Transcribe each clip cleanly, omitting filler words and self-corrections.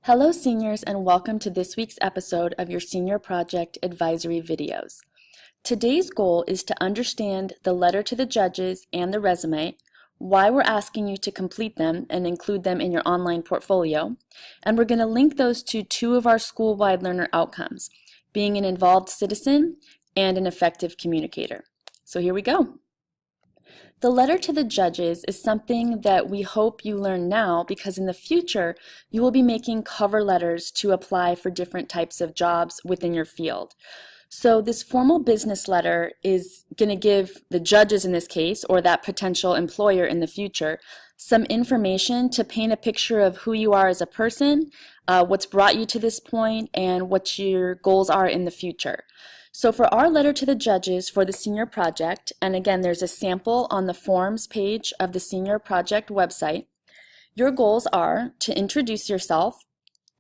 Hello seniors, and welcome to this week's episode of your Senior Project Advisory videos. Today's goal is to understand the letter to the judges and the resume, why we're asking you to complete them and include them in your online portfolio, and we're going to link those to two of our school-wide learner outcomes, being an involved citizen and an effective communicator. So here we go. The letter to the judges is something that we hope you learn now because in the future you will be making cover letters to apply for different types of jobs within your field. So this formal business letter is going to give the judges in this case, or that potential employer in the future, some information to paint a picture of who you are as a person, what's brought you to this point, and what your goals are in the future. So for our letter to the judges for the senior project, and again there's a sample on the forms page of the senior project website, your goals are to introduce yourself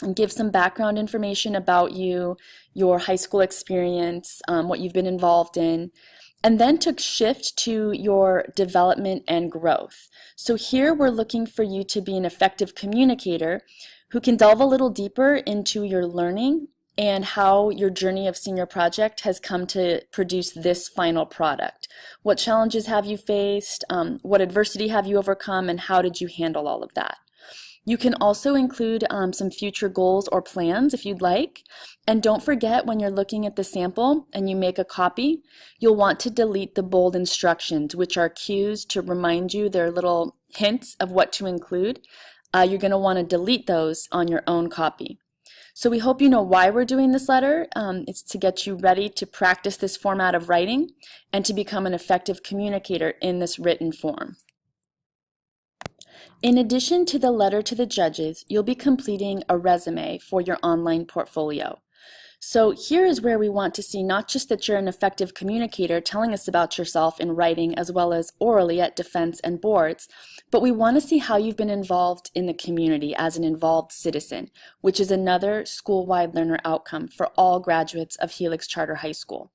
and give some background information about you, your high school experience, what you've been involved in, and then to shift to your development and growth. So here we're looking for you to be an effective communicator who can delve a little deeper into your learning and how your journey of senior project has come to produce this final product. What challenges have you faced? What adversity have you overcome? And how did you handle all of that? You can also include some future goals or plans if you'd like. And don't forget, when you're looking at the sample and you make a copy, you'll want to delete the bold instructions, which are cues to remind you. They're little hints of what to include. You're going to want to delete those on your own copy. So we hope you know why we're doing this letter. It's to get you ready to practice this format of writing and to become an effective communicator in this written form. In addition to the letter to the judges, you'll be completing a resume for your online portfolio. So here is where we want to see not just that you're an effective communicator telling us about yourself in writing as well as orally at defense and boards, but we want to see how you've been involved in the community as an involved citizen, which is another school-wide learner outcome for all graduates of Helix Charter High School.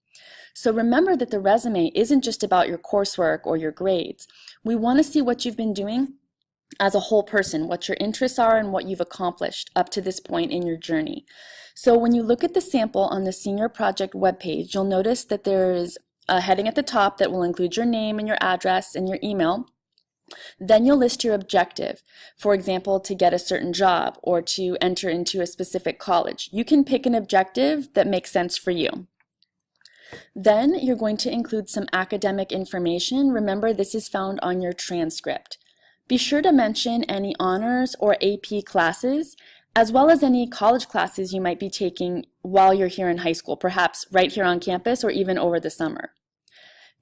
So remember that the resume isn't just about your coursework or your grades. We want to see what you've been doing as a whole person, what your interests are and what you've accomplished up to this point in your journey. So when you look at the sample on the Senior Project webpage, you'll notice that there is a heading at the top that will include your name and your address and your email. Then you'll list your objective, for example, to get a certain job or to enter into a specific college. You can pick an objective that makes sense for you. Then you're going to include some academic information. Remember, this is found on your transcript. Be sure to mention any honors or AP classes, as well as any college classes you might be taking while you're here in high school, perhaps right here on campus or even over the summer.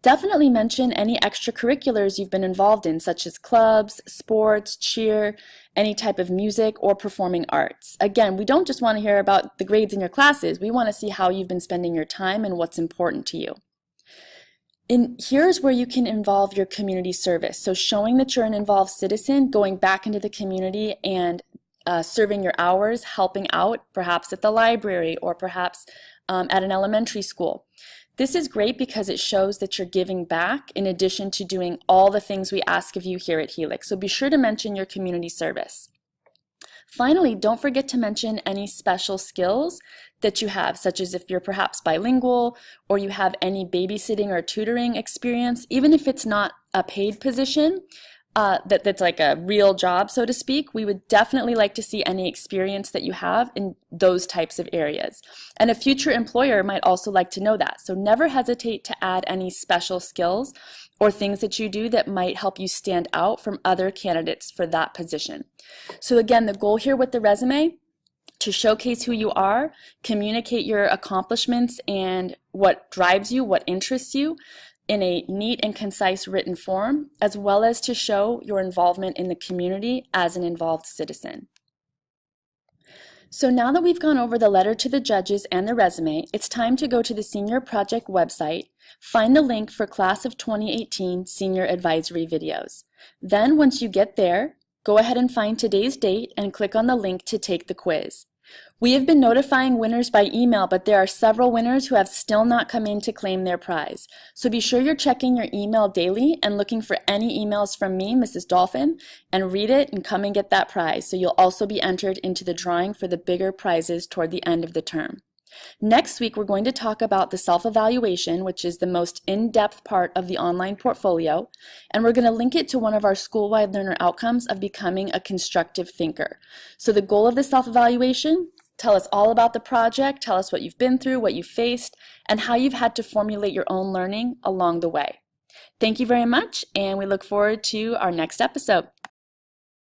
Definitely mention any extracurriculars you've been involved in, such as clubs, sports, cheer, any type of music or performing arts. Again, we don't just want to hear about the grades in your classes. We want to see how you've been spending your time and what's important to you. Here's where you can involve your community service. So showing that you're an involved citizen, going back into the community and serving your hours, helping out, perhaps at the library or perhaps at an elementary school. This is great because it shows that you're giving back in addition to doing all the things we ask of you here at Helix. So be sure to mention your community service. Finally, don't forget to mention any special skills that you have, such as if you're perhaps bilingual or you have any babysitting or tutoring experience, even if it's not a paid position. That's like a real job, so to speak. We would definitely like to see any experience that you have in those types of areas. And a future employer might also like to know that. So never hesitate to add any special skills or things that you do that might help you stand out from other candidates for that position. So again, the goal here with the resume, to showcase who you are, communicate your accomplishments and what drives you, what interests you, in a neat and concise written form, as well as to show your involvement in the community as an involved citizen. So now that we've gone over the letter to the judges and the resume, it's time to go to the Senior Project website, find the link for Class of 2018 Senior Advisory videos. Then once you get there, go ahead and find today's date and click on the link to take the quiz. We have been notifying winners by email, but there are several winners who have still not come in to claim their prize. So be sure you're checking your email daily and looking for any emails from me, Mrs. Dolphin, and read it and come and get that prize. So you'll also be entered into the drawing for the bigger prizes toward the end of the term. Next week, we're going to talk about the self-evaluation, which is the most in-depth part of the online portfolio, and we're going to link it to one of our school-wide learner outcomes of becoming a constructive thinker. So the goal of the self-evaluation: tell us all about the project, tell us what you've been through, what you faced, and how you've had to formulate your own learning along the way. Thank you very much, and we look forward to our next episode.